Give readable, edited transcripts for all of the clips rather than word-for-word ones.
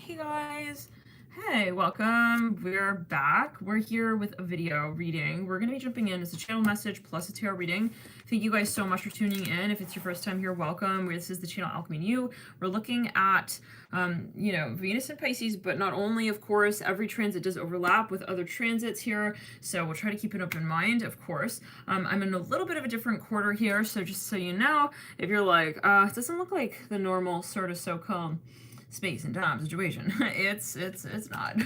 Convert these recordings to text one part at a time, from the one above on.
Hey guys. Hey, welcome. We're back. We're here with a video reading. We're going to be jumping in. It's a channel message plus a tarot reading. Thank you guys so much for tuning in. If it's your first time here, welcome. This is the channel Alchemy You. We're looking at, Venus and Pisces, but not only, of course, every transit does overlap with other transits here. So we'll try to keep an open mind, of course. I'm in a little bit of a different quarter here. So just so you know, if you're like, it doesn't look like the normal sort of so-called space and time situation. It's not.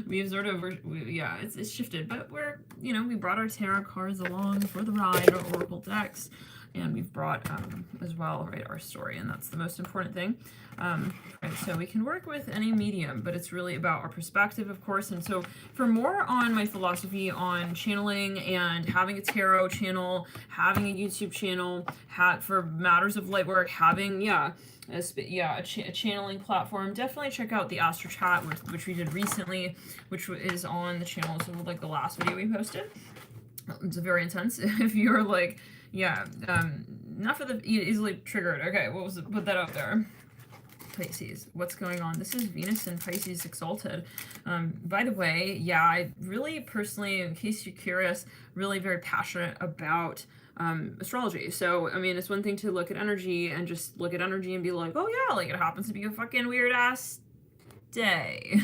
We've sort of, it's shifted, but we brought our tarot cards along for the ride, our oracle decks, and we've brought as well, right, our story, and that's the most important thing. Right, so we can work with any medium, but it's really about our perspective, of course. And so for more on my philosophy on channeling and having a tarot channel, having a YouTube channel, for matters of light work, having, a channeling platform, definitely check out the Astro Chat, which we did recently, which is on the channel, so like the last video we posted. It's very intense. If you're like, not for the easily triggered. Okay, what was it? Put that out there. Pisces, what's going on? This is Venus and Pisces exalted. By the way, I really personally, in case you're curious, really very passionate about astrology. So, I mean, it's one thing to look at energy and just look at energy and be like, oh yeah, like it happens to be a fucking weird ass day.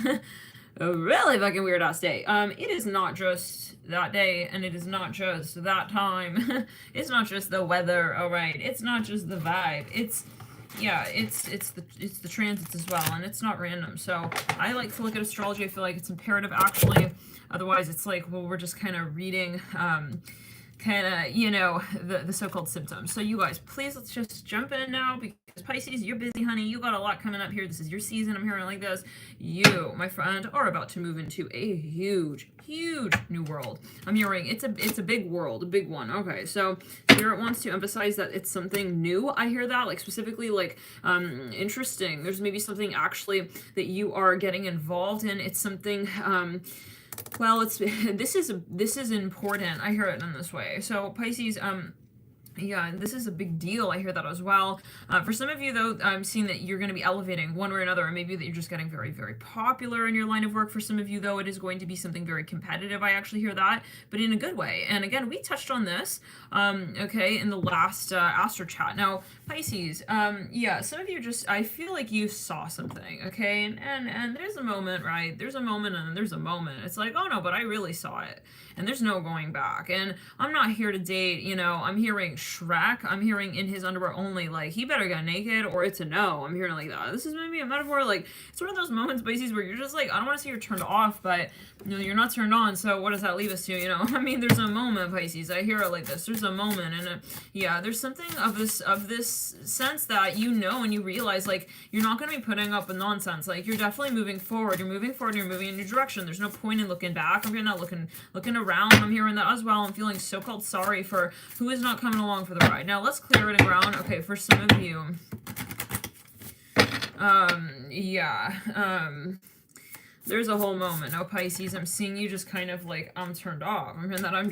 A really fucking weird ass day. It is not just that day, and it is not just that time. It's not just the weather, alright. It's not just the vibe. It's the transits as well, and it's not random. So I like to look at astrology. I feel like it's imperative, actually. Otherwise, it's like, well, we're just kind of reading the so-called symptoms. So you guys, please, let's just jump in now, because Pisces, you're busy, honey. You got a lot coming up here. This is your season. I'm hearing like this. You, my friend, are about to move into a huge new world. I'm hearing it's a big world, a big one. Okay, so Spirit wants to emphasize that it's something new. I hear that, like, specifically, like, interesting. There's maybe something actually that you are getting involved in. It's something, well, this is important. I hear it in this way. So Pisces, this is a big deal. I hear that as well. For some of you, though, I'm seeing that you're going to be elevating one way or another, or maybe that you're just getting very, very popular in your line of work. For some of you, though, it is going to be something very competitive. I actually hear that, but in a good way. And again, we touched on this, in the last Astro Chat. Now, Pisces, some of you I feel like you saw something, okay? And there's a moment, right? There's a moment and there's a moment. It's like, oh no, but I really saw it. And there's no going back. And I'm not here to date, I'm hearing Shrek. I'm hearing in his underwear only, like, he better get naked or it's a no. I'm hearing like that. This is maybe a metaphor, like, it's one of those moments, Pisces, where you're just like, I don't want to say you're turned off, but, you're not turned on, so what does that leave us to, I mean, there's a moment, Pisces. I hear it like this. There's a moment, and there's something of this sense that and you realize, like, you're not going to be putting up with nonsense. Like, you're definitely moving forward. You're moving forward, and you're moving in a new direction. There's no point in looking back. I'm hearing that looking around. I'm hearing that as well. I'm feeling so-called sorry for who is not coming along for the ride. Now, let's clear it around. Okay, for some of you, there's a whole moment. Now, Pisces, I'm seeing you just kind of like, I'm turned off. I'm hearing that I'm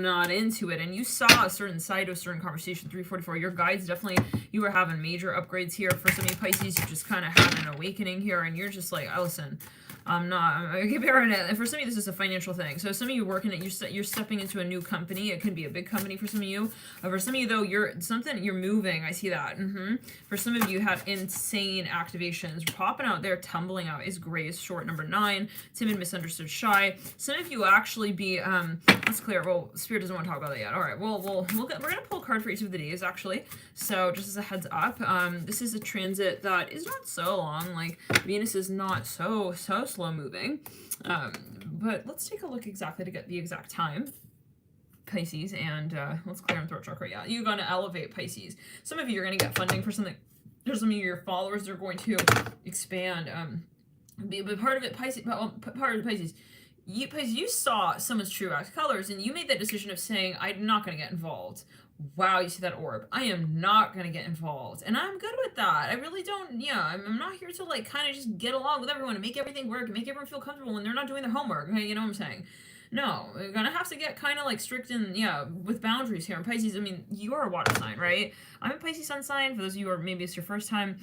not into it. And you saw a certain side of a certain conversation, 344. Your guides definitely, you were having major upgrades here. For some of you, Pisces, you just kind of had an awakening here, and you're just like, oh, listen, I'm comparing it. And for some of you, this is a financial thing. So some of you working at, you're stepping into a new company. It can be a big company for some of you. For some of you, though, you're moving. I see that. For some of you, have insane activations popping out there, tumbling out. Is Grace, short number 9, timid, misunderstood, shy. Some of you actually be, let's clear. Well, Spirit doesn't want to talk about that yet. All right. Well, we're gonna pull a card for each of the days, actually. So just as a heads up, this is a transit that is not so long. Like, Venus is not so slow moving, but let's take a look exactly to get the exact time, Pisces, and let's clear and throat chakra. Yeah, you're going to elevate, Pisces. Some of you are going to get funding for something. There's some of your followers are going to expand. But part of it, Pisces, part of Pisces, you saw someone's true colors, and you made that decision of saying, I'm not going to get involved. Wow, you see that orb. I am not going to get involved. And I'm good with that. I really don't, I'm not here to, like, kind of just get along with everyone and make everything work and make everyone feel comfortable when they're not doing their homework. Okay, you know what I'm saying? No, we're going to have to get kind of, like, strict and, with boundaries here. And Pisces, I mean, you are a water sign, right? I'm a Pisces sun sign. For those of you who are, maybe it's your first time,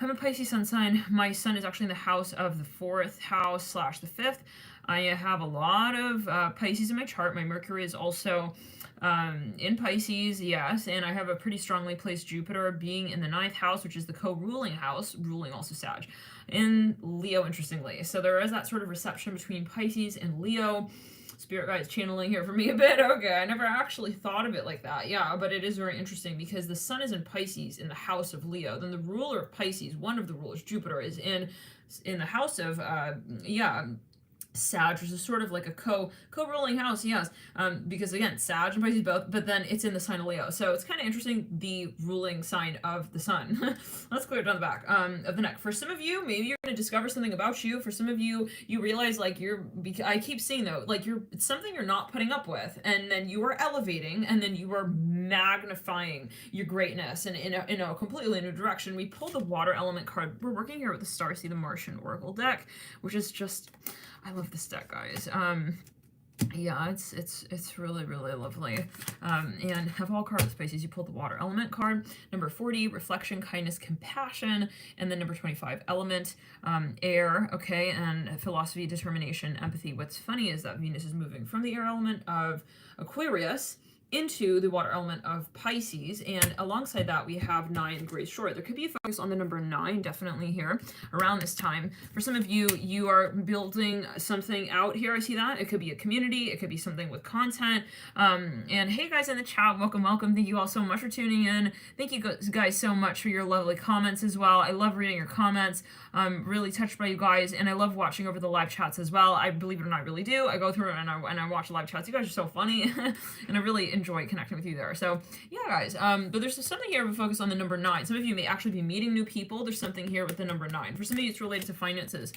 I'm a Pisces sun sign. My sun is actually in the house of the 4th house / the 5th. I have a lot of Pisces in my chart. My Mercury is also in Pisces, yes, and I have a pretty strongly placed Jupiter being in the 9th house, which is the co-ruling house, ruling also Sag, in Leo, interestingly. So there is that sort of reception between Pisces and Leo. Spirit guide is channeling here for me a bit. Okay, I never actually thought of it like that. Yeah, but it is very interesting because the sun is in Pisces in the house of Leo. Then the ruler of Pisces, one of the rulers, Jupiter, is in the house of Sag, which is sort of like a co-ruling house, yes, because again, Sag and Pisces both, but then it's in the sign of Leo, so it's kind of interesting, the ruling sign of the sun. Let's clear it down the back of the neck. For some of you, maybe you're going to discover something about you. For some of you, you realize like I keep seeing though, like it's something you're not putting up with, and then you are elevating, and then you are magnifying your greatness, and in a completely new direction. We pulled the water element card. We're working here with the Starseed the Martian Oracle deck, which is just, I love this deck, guys. Yeah, it's really, really lovely. And have all cards, Pisces. You pulled the water element card. Number 40, reflection, kindness, compassion. And then number 25, element, air, okay, and philosophy, determination, empathy. What's funny is that Venus is moving from the air element of Aquarius into the water element of Pisces, and alongside that we have 9 Grace Short. There could be a focus on the number 9 definitely here around this time. For some of you, you are building something out here. I see that. It could be a community. It could be something with content. And hey guys in the chat, welcome. Thank you all so much for tuning in. Thank you guys so much for your lovely comments as well. I love reading your comments. I'm really touched by you guys, and I love watching over the live chats as well. I believe it or not, I really do. I go through and I watch live chats. You guys are so funny, and I really enjoy connecting with you there. So yeah, guys. But there's something here with focus on the number 9. Some of you may actually be meeting new people. There's something here with the number 9. For some of you, it's related to finances.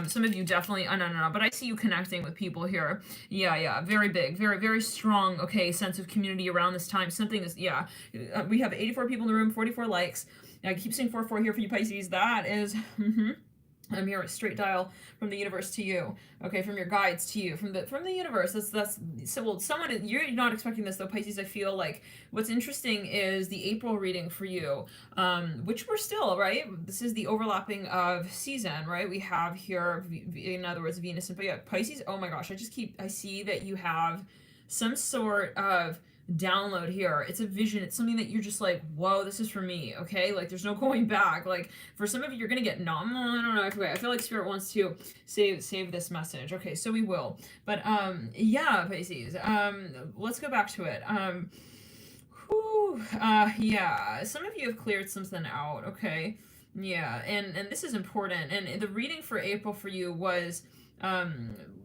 Some of you definitely. No. But I see you connecting with people here. Yeah. Very big, very, very strong. Okay, sense of community around this time. Something is we have 84 people in the room, 44 likes. I keep saying 4 here for you Pisces. That is, I'm here at straight dial from the universe to you. Okay, from your guides to you, from the universe. That's so. Well, someone, you're not expecting this though, Pisces. I feel like what's interesting is the April reading for you, which we're still right. This is the overlapping of season, right? We have here, in other words, Venus and Pisces. Oh my gosh, I see that you have some sort of download here. It's a vision. It's something that you're just like, whoa, this is for me. Okay, like there's no going back. Like for some of you, you're gonna get I don't know. Okay, I feel like Spirit wants to save this message. Okay, so we will. But yeah, Pisces. Let's go back to it. Yeah. Some of you have cleared something out. Okay. Yeah, and this is important. And the reading for April for you was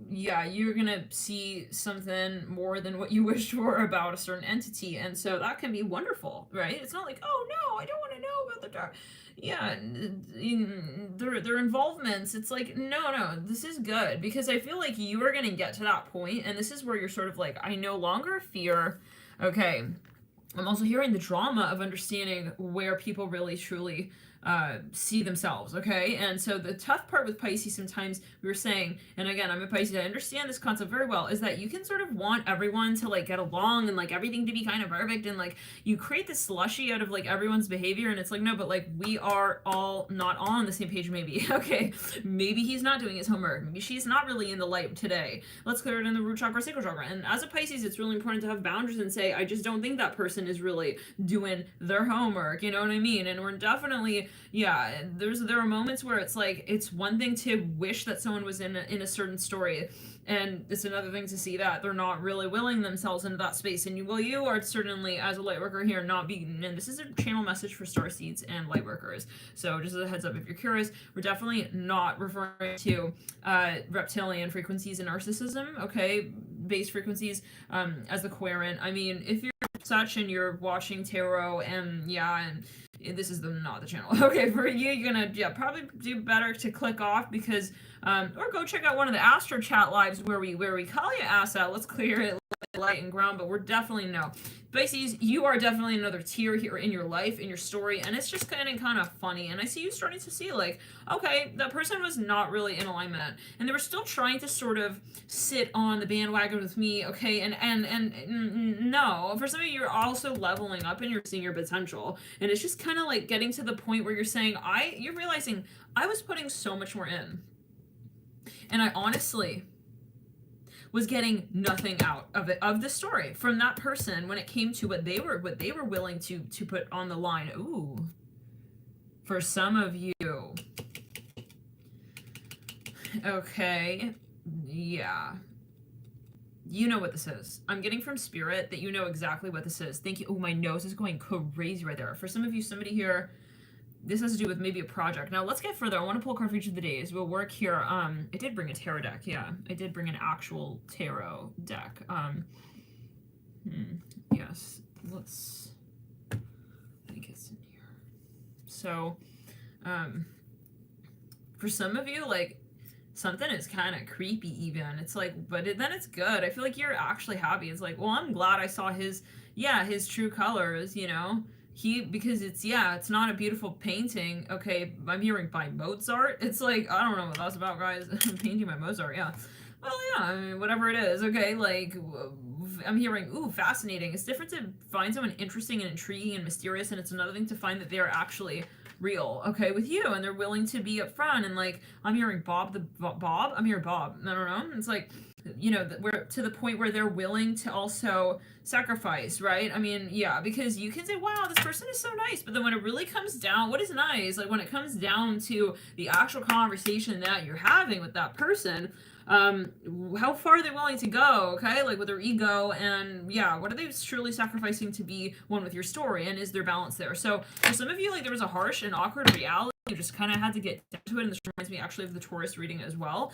yeah, you're gonna see something more than what you wished for about a certain entity, and so that can be wonderful, right? It's not like, oh no, I don't want to know about the dark. Yeah, their involvements. It's like, no, this is good, because I feel like you are gonna get to that point, and this is where you're sort of like, I no longer fear. Okay, I'm also hearing the drama of understanding where people really truly see themselves, okay? And so the tough part with Pisces sometimes, we were saying, and again, I'm a Pisces, I understand this concept very well, is that you can sort of want everyone to like get along and like everything to be kind of perfect, and like you create this slushy out of like everyone's behavior, and it's like, no, but like we are all not all on the same page maybe, okay? Maybe he's not doing his homework, maybe she's not really in the light today. Let's clear it in the root chakra, sacral chakra. And as a Pisces, it's really important to have boundaries and say, I just don't think that person is really doing their homework, you know what I mean? And we're definitely, yeah, there are moments where it's like, it's one thing to wish that someone was in a certain story, and it's another thing to see that they're not really willing themselves into that space. And you are certainly, as a light worker here, not being, and this is a channel message for star seeds and light workers, so just as a heads up if you're curious, we're definitely not referring to reptilian frequencies and narcissism, okay, base frequencies, as the querent. I mean, if you're such and you're watching tarot, and this is not the channel. Okay, for you, you're gonna probably do better to click off, because or go check out one of the Astro Chat lives where we call you asset. Let's clear it. light and ground, but we're definitely no. Pisces, you are definitely another tier here in your life, in your story, and it's just kind of funny. And I see you starting to see, like, okay, that person was not really in alignment, and they were still trying to sort of sit on the bandwagon with me, okay? And no, for some of you, you're also leveling up and you're seeing your potential, and it's just kind of like getting to the point where you're saying, you're realizing I was putting so much more in, and I honestly was getting nothing out of it, of the story from that person when it came to what they were willing to put on the line. Ooh, for some of you, okay, yeah, you know what this is. I'm getting from spirit that you know exactly what this is. Thank you. Oh, my nose is going crazy right there. For some of you, somebody here, this has to do with maybe a project. Now let's get further. I want to pull a card for each of the days. We'll work here. I did bring a tarot deck. Yeah, I did bring an actual tarot deck. Yes. Let me get in here. So, for some of you, like, something is kind of creepy even. It's like, but then it's good. I feel like you're actually happy. It's like, well, I'm glad I saw his true colors, you know? Because it's not a beautiful painting. Okay, I'm hearing by Mozart. It's like, I don't know what that's about, guys. Painting by Mozart, yeah. Well, yeah, I mean, whatever it is, okay, like, I'm hearing, ooh, fascinating. It's different to find someone interesting and intriguing and mysterious, and it's another thing to find that they're actually real, okay, with you, and they're willing to be upfront, and, like, I'm hearing Bob. I'm hearing Bob. I don't know. It's like, you know, we're to the point where they're willing to also sacrifice, right? I mean, yeah, because you can say, wow, this person is so nice, but then when it really comes down, what is nice? Like, when it comes down to the actual conversation that you're having with that person, how far are they willing to go, okay, like with their ego, and yeah, what are they truly sacrificing to be one with your story, and is there balance there? So for some of you, like, there was a harsh and awkward reality. You just kind of had to get down to it, and this reminds me actually of the Taurus reading as well.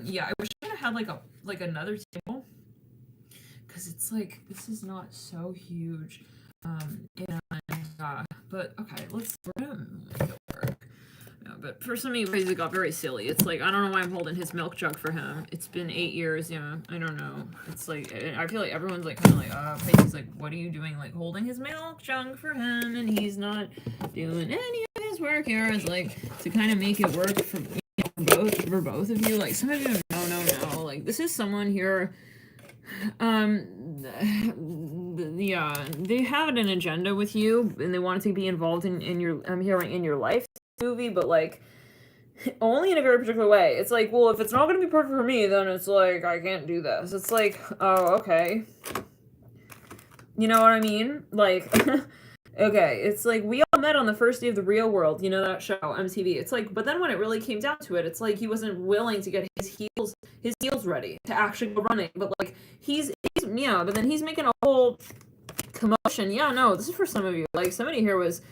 Yeah, I wish I had like another table, because it's like, this is not so huge, but okay, we're gonna make it work. Yeah, but for some of you guys, it got very silly. It's like, I don't know why I'm holding his milk jug for him. It's been 8 years, yeah, I don't know. It's like, I feel like everyone's like kind of like, Pisces, like, what are you doing, like, holding his milk jug for him, and he's not doing any of his work here. It's like, to kind of make it work for, for both of you. Like, some of you, no, like, this is someone here, yeah, they have an agenda with you, and they want to be involved in your, I'm hearing, in your life movie, but like only in a very particular way. It's like, well, if it's not going to be perfect for me, then it's like, I can't do this. It's like, oh, okay, you know what I mean? Like, okay, it's like, we all met on the first day of The Real World, you know, that show, MTV. It's like, but then when it really came down to it, it's like he wasn't willing to get his heels ready to actually go running. But like, he's yeah, but then he's making a whole commotion. Yeah, no, this is for some of you. Like, somebody here was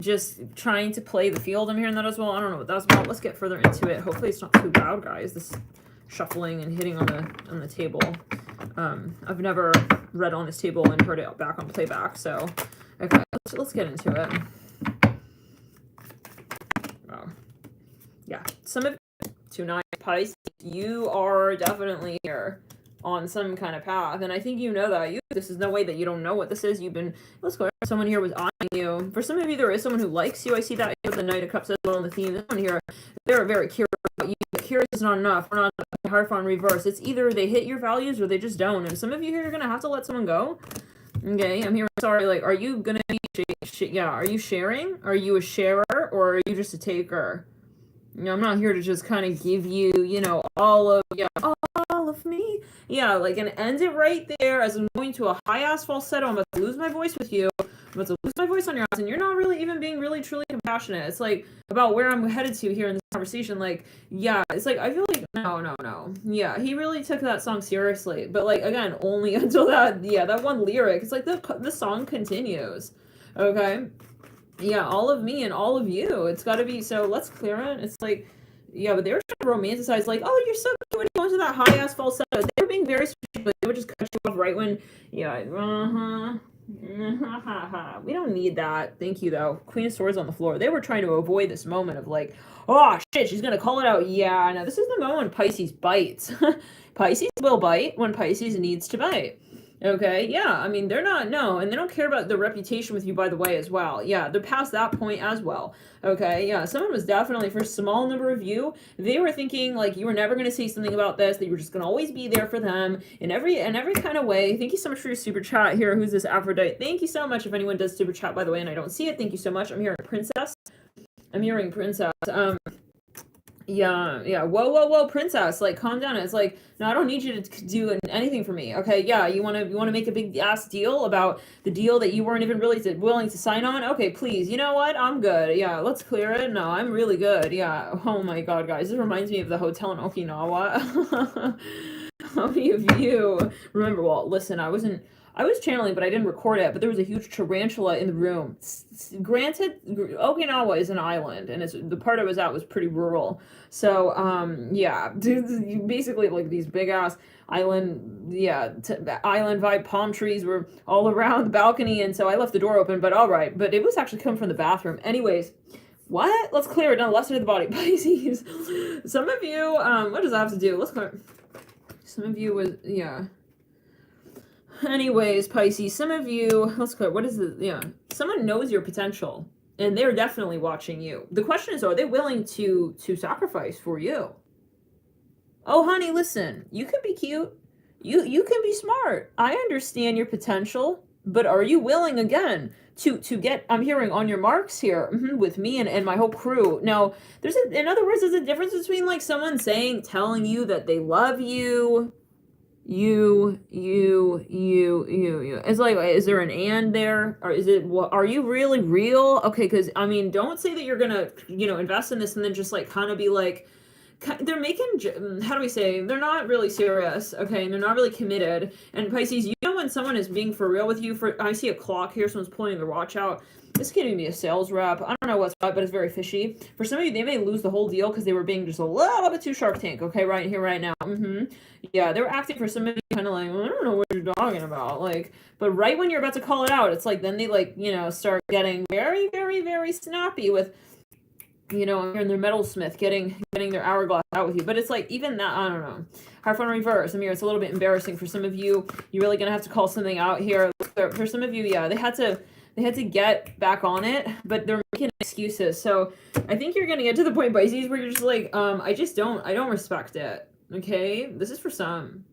just trying to play the field. I'm hearing that as well. I don't know what that was about. Let's get further into it. Hopefully it's not too loud, guys. This shuffling and hitting on the table. I've never read on this table and heard it back on playback. So, okay, let's get into it. Oh, yeah. Some of you, tonight, Pisces, you are definitely here on some kind of path, and I think you know that. This is no way that you don't know what this is. Let's go. Someone here was eyeing you. For some of you, there is someone who likes you. I see that with the Knight of Cups as well on the theme. This one here, they're very curious about you. Curious is not enough. We're not hard on reverse. It's either they hit your values or they just don't. And some of you here are gonna have to let someone go. Okay, I'm here. Sorry, like, are you gonna be? Are you sharing? Are you a sharer, or are you just a taker? You know, I'm not here to just kind of give you, you know, all of me. Yeah, like, and end it right there as I'm going to a high-ass falsetto. I'm about to lose my voice with you. I'm about to lose my voice on your ass, and you're not really even being really, truly compassionate. It's like, about where I'm headed to here in this conversation. Like, yeah, it's like, I feel like, no. Yeah, he really took that song seriously. But, like, again, only until that one lyric. It's like, the song continues. Okay? Yeah, all of me and all of you. It's got to be, so let's clear it. It's like, yeah, but they were trying to romanticize, like, oh, you're so cute when you go into that high-ass falsetto. They were being very specific, but they would just cut you off right when, yeah, we don't need that. Thank you, though. Queen of Swords on the floor. They were trying to avoid this moment of, like, oh, shit, she's going to call it out. Yeah, no, this is the moment when Pisces bites. Pisces will bite when Pisces needs to bite. Okay, yeah, I mean, they're not, no, and they don't care about their reputation with you, by the way, as well. Yeah, they're past that point as well. Okay, yeah, someone was definitely, for a small number of you, they were thinking, like, you were never going to say something about this, that you were just going to always be there for them in every kind of way. Thank you so much for your super chat here. Who's this Aphrodite? Thank you so much. If anyone does super chat, by the way, and I don't see it, thank you so much. I'm hearing Princess. Yeah. Whoa, princess. Like, calm down. It's like, no, I don't need you to do anything for me. Okay, yeah, you wanna make a big ass deal about the deal that you weren't even really willing to sign on? Okay, please. You know what? I'm good. Yeah, let's clear it. No, I'm really good. Yeah. Oh my god, guys, this reminds me of the hotel in Okinawa. How many of you remember? Well, listen, I was channeling, but I didn't record it. But there was a huge tarantula in the room. Granted, Okinawa is an island, and the part I was at was pretty rural. So, yeah, basically like these big ass island, yeah, island vibe palm trees were all around the balcony, and so I left the door open. But all right, but it was actually coming from the bathroom. Anyways. What? Let's clear it down. Left side of the body. Pisces. Some of you, what does that have to do? Let's clear. Some of you was, yeah. Anyways, Pisces, some of you, let's go, what is it? Yeah, someone knows your potential, and they're definitely watching you. The question is, are they willing to sacrifice for you? Oh, honey, listen, you can be cute. You can be smart. I understand your potential, but are you willing, again, to get, I'm hearing, on your marks here, with me and my whole crew. Now, in other words, there's a difference between, like, someone telling you that they love you, you. It's like, is there an and there? Or is it, are you really real? Okay, because, I mean, don't say that you're gonna, invest in this and then just, like, kind of be like, they're making, how do we say, they're not really serious, okay, and they're not really committed. And Pisces, you know when someone is being for real with you, I see a clock here, someone's pulling their watch out. This kid giving me a sales rep. I don't know what's what, but it's very fishy. For some of you, they may lose the whole deal because they were being just a little bit too Shark Tank, okay, right here, right now. Yeah, they were acting for some of you kind of like, well, I don't know what you're talking about. Like, but right when you're about to call it out, it's like, then they, like, start getting very, very, very snappy with, and their metalsmith getting their hourglass out with you. But it's like, even that, I don't know. Hard phone reverse. I mean, it's a little bit embarrassing for some of you. You're really gonna have to call something out here. For some of you, yeah, they had to get back on it, but they're making excuses. So I think you're gonna get to the point, Pisces, where you're just like, I don't respect it. Okay, this is for some.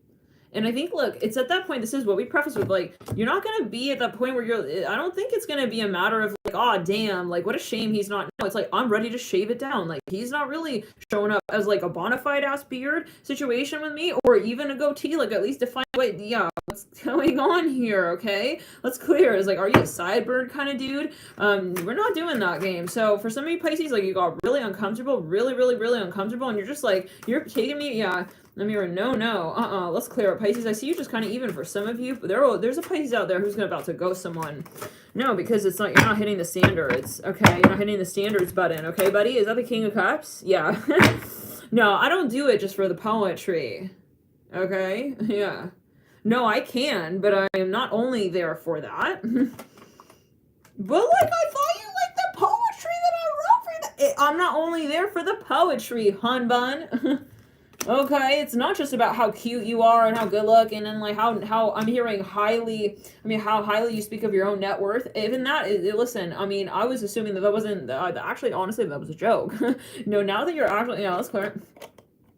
And I think, look, it's at that point, this is what we preface with, like, you're not going to be at that point where I don't think it's going to be a matter of, like, oh, damn, like, what a shame he's not, no, it's like, I'm ready to shave it down. Like, he's not really showing up as, like, a bona fide ass beard situation with me, or even a goatee, like, at least define, wait, yeah, what's going on here, okay? Let's clear. It's like, are you a sideburn kind of dude? We're not doing that game. So for some of you Pisces, like, you got really uncomfortable, really, really, really uncomfortable, and you're just like, you're taking me, yeah. No. Let's clear up, Pisces. I see you just kind of even for some of you. But there's a Pisces out there who's about to ghost someone. No, because it's not. You're not hitting the standards. Okay, you're not hitting the standards button. Okay, buddy. Is that the King of Cups? Yeah. No, I don't do it just for the poetry. Okay. Yeah. No, I can, but I am not only there for that. But like, I thought you liked the poetry that I wrote for that. I'm not only there for the poetry, hun bun. Okay, it's not just about how cute you are and how good looking and like how I'm hearing how highly you speak of your own net worth. Even that, listen, I mean, I was assuming that wasn't, actually, honestly, that was a joke. No, now that you're actually, let's clear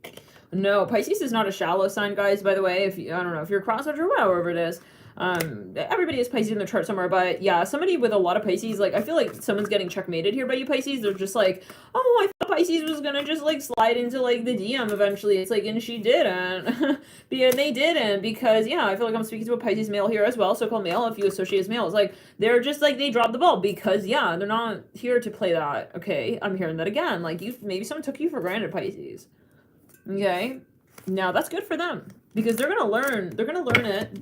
it. No, Pisces is not a shallow sign, guys, by the way. I don't know, if you're a crosswatcher or whatever it is. Everybody has Pisces in their chart somewhere, but yeah, somebody with a lot of Pisces, like, I feel like someone's getting checkmated here by you Pisces. They're just like, oh, I thought Pisces was gonna just, like, slide into, like, the DM eventually. It's like, and she didn't. Yeah, they didn't, because, yeah, I feel like I'm speaking to a Pisces male here as well, so-called male, if you associate as males. Like, they're just, like, they dropped the ball, because, yeah, they're not here to play that, okay? I'm hearing that again. Like, maybe someone took you for granted, Pisces. Okay? Now, that's good for them, because they're gonna learn it.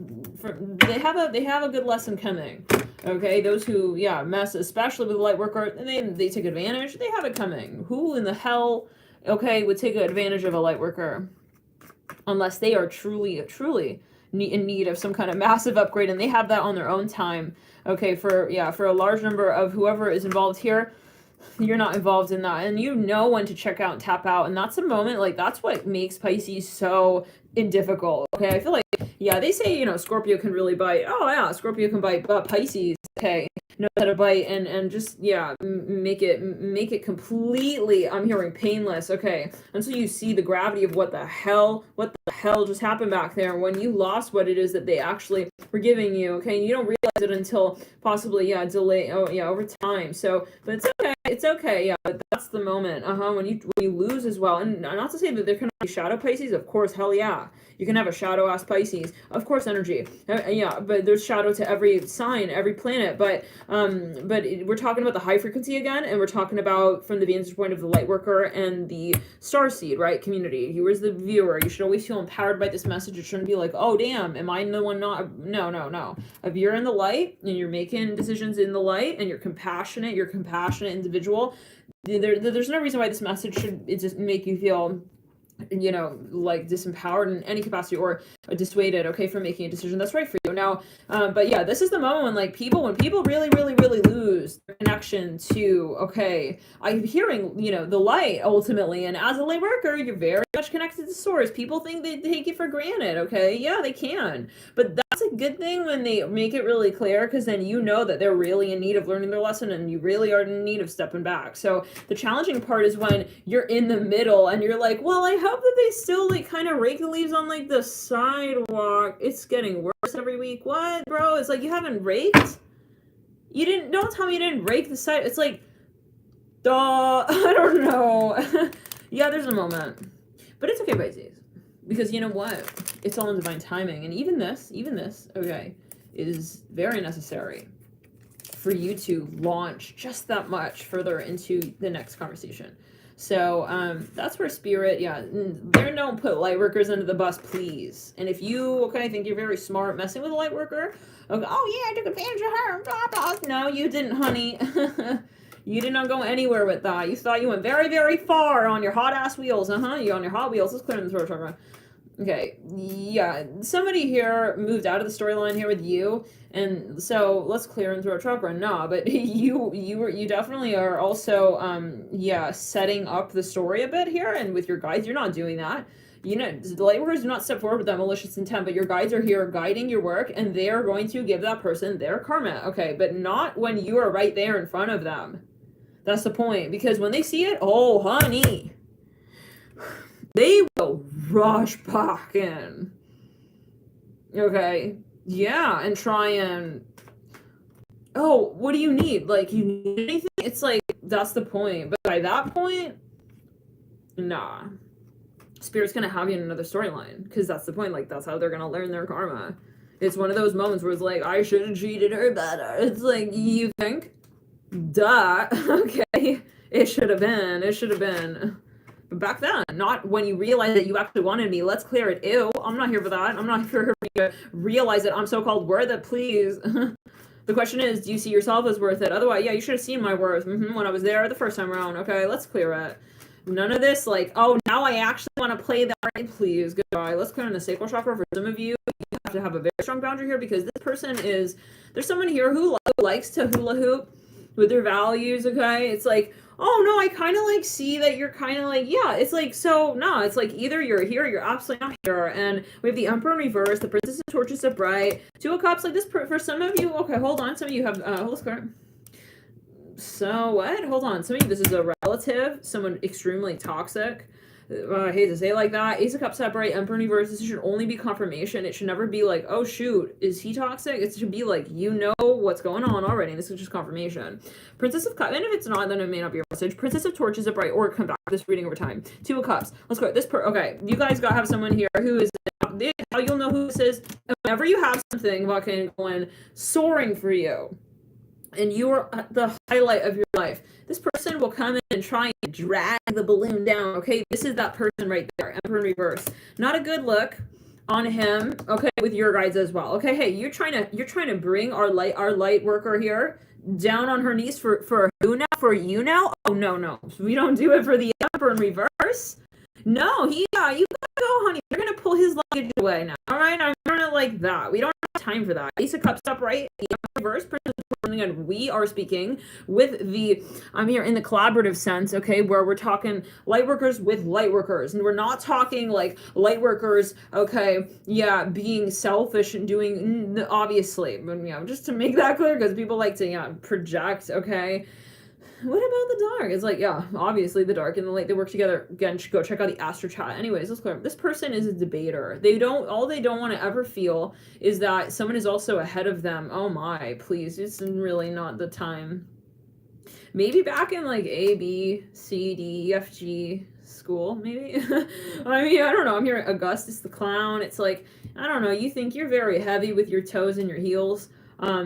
They have a good lesson coming. Okay, those who mess, especially with light worker, and they take advantage. They have it coming. Who in the hell, okay, would take advantage of a light worker, unless they are truly in need of some kind of massive upgrade, and they have that on their own time. Okay, for a large number of whoever is involved here. You're not involved in that, and you know when to check out and tap out, and that's a moment, like, that's what makes Pisces so difficult. Okay, I feel like, yeah, they say, you know, Scorpio can really bite. Oh yeah, Scorpio can bite, but Pisces, okay, knows how to bite and just, yeah, make it completely, I'm hearing, painless. Okay, until you see the gravity of what the hell just happened back there when you lost what it is that they actually were giving you. Okay, and you don't realize it until possibly, yeah, delay, oh yeah, over time. So, but it's okay, yeah, but that's the moment, when you lose as well. And not to say that there cannot be shadow Pisces, of course, hell yeah, you can have a shadow ass Pisces, of course, energy, yeah, but there's shadow to every sign, every planet, but we're talking about the high frequency again, and we're talking about from the vantage point of the light worker and the star seed, right, community. You as the viewer, you should always feel empowered by this message. It shouldn't be like, oh damn, am I the one not? No. If you're in the light and you're making decisions in the light and you're compassionate individual, there's no reason why this message should just make you feel, you know, like disempowered in any capacity or dissuaded, okay, from making a decision that's right for you. Now, but yeah, this is the moment when, like, when people really lose their connection to, okay, I'm hearing, you know, the light ultimately, and as a light worker, you're very much connected to source. People think they take it for granted, okay? Yeah, they can, but that's a good thing when they make it really clear, because then you know that they're really in need of learning their lesson and you really are in need of stepping back. So the challenging part is when you're in the middle and you're like, well, I hope that they still, like, kind of rake the leaves on, like, the sidewalk. It's getting worse every week. What, bro? It's like, you haven't raked? Don't tell me you didn't rake the side. It's like, duh, I don't know. Yeah, there's a moment. But it's okay, Pisces. Because you know what? It's all in divine timing. And even this, okay, is very necessary for you to launch just that much further into the next conversation. So that's where spirit, yeah, they don't put light workers under the bus, please. And if you, okay, think you're very smart messing with a light worker, okay, oh yeah, I took advantage of her, blah, blah. No, you didn't, honey. You did not go anywhere with that. You thought you went very far on your hot ass wheels. You on your hot wheels. Let's clear the throat chakra. Okay, yeah, somebody here moved out of the storyline here with you, and so let's clear and throat chakra. Nah, but you definitely are also yeah, setting up the story a bit here, and with your guides, you're not doing that. You know, the light workers do not step forward with that malicious intent, but your guides are here guiding your work, and they are going to give that person their karma. Okay, but not when you are right there in front of them. That's the point, because when they see it, oh honey, they will rush back in. Okay, yeah, and try and, oh, what do you need? Like, you need anything? It's like, that's the point. But by that point, nah. Spirit's gonna have you in another storyline, because that's the point. Like, that's how they're gonna learn their karma. It's one of those moments where it's like, I should have treated her better. It's like, you think? Duh. Okay. It should have been. But back then, not when you realize that you actually wanted me. Let's clear it. Ew, I'm not here for that. I'm not here for you to realize that I'm so-called worth it, please. The question is, do you see yourself as worth it? Otherwise, yeah, you should have seen my worth when I was there the first time around. Okay, let's clear it. None of this, like, oh, now I actually want to play that. Right? Please, goodbye. Let's clear in the sacral chakra. For some of you, you have to have a very strong boundary here, because this person is, there's someone here who likes to hula hoop with their values, okay? It's like, oh no, I kind of like see that you're kind of like, yeah, it's like, so no, it's like either you're here or you're absolutely not here. And we have the Emperor in reverse, the Princess of Torches upright, Two of Cups, like this, for some of you, okay, hold on, some of you have, let's go. So what? Hold on, some of you, this is a relative, someone extremely toxic. I hate to say it like that. Ace of Cups upright, Emperor in reverse. This should only be confirmation. It should never be like, oh shoot, is he toxic? It should be like, you know what's going on already. And this is just confirmation. Princess of Cups, and if it's not, then it may not be a message. Princess of Torches upright, or come back to this reading over time. Two of Cups. Let's go. Okay, you guys gotta have someone here who is, how you'll know who this is. Whenever you have something fucking going soaring for you, and you're at the highlight of your life, this person will come in and try and drag the balloon down. Okay, this is that person right there, Emperor in reverse. Not a good look on him. Okay, with your guides as well. Okay, hey, you're trying to bring our light worker here down on her knees for who now? For you now? Oh no, we don't do it for the Emperor in reverse. No, you go, honey. You're gonna pull his luggage away now. All right, I'm doing it like that. We don't have time for that. Ace of Cups upright, reverse. And we are speaking with the, I'm here in the collaborative sense, okay, where we're talking light workers with light workers, and we're not talking like light workers, okay, yeah, being selfish and doing, obviously, but just to make that clear, because people like to project, okay. What about the dark? It's like, yeah, obviously the dark and the light, they work together. Again, go check out the Astro Chat. Anyways, let's clear. This person is a debater. All they don't want to ever feel is that someone is also ahead of them. Oh my, please. It's really not the time. Maybe back in like A, B, C, D, F, G school, maybe. I mean, I don't know. I'm here Augustus the Clown. It's like, I don't know. You think you're very heavy with your toes and your heels.